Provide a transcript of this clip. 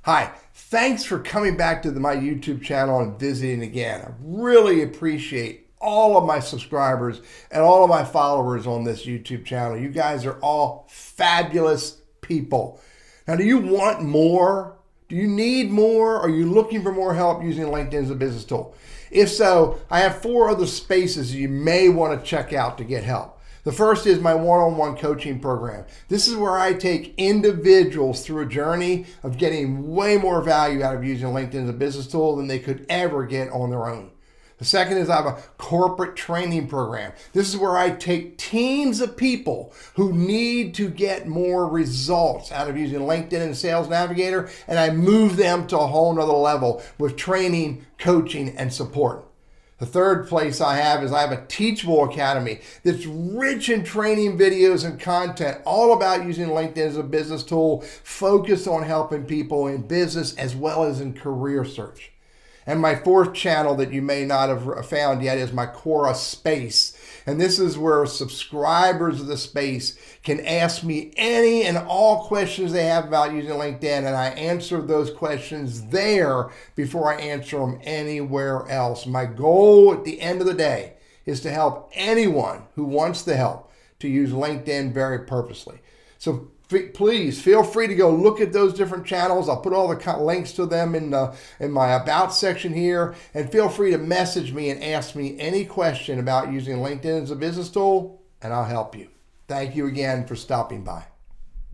Hi, thanks for coming back to my YouTube channel and visiting again. I really appreciate all of my subscribers and all of my followers on this YouTube channel. You guys are all fabulous people. Now, do you want more? Do you need more? Are you looking for more help using LinkedIn as a business tool? If so, I have 4 other spaces you may want to check out to get help. The first is my one-on-one coaching program. This is where I take individuals through a journey of getting way more value out of using LinkedIn as a business tool than they could ever get on their own. The second is I have a corporate training program. This is where I take teams of people who need to get more results out of using LinkedIn and Sales Navigator, and I move them to a whole nother level with training, coaching, and support. The third place I have a Teachable Academy that's rich in training videos and content all about using LinkedIn as a business tool, focused on helping people in business as well as in career search. And my fourth channel that you may not have found yet is my Quora Space. And this is where subscribers of the space can ask me any and all questions they have about using LinkedIn, and I answer those questions there before I answer them anywhere else. My goal at the end of the day is to help anyone who wants the help to use LinkedIn very purposely. So please feel free to go look at those different channels. I'll put all the links to them in my About section here. And feel free to message me and ask me any question about using LinkedIn as a business tool, and I'll help you. Thank you again for stopping by.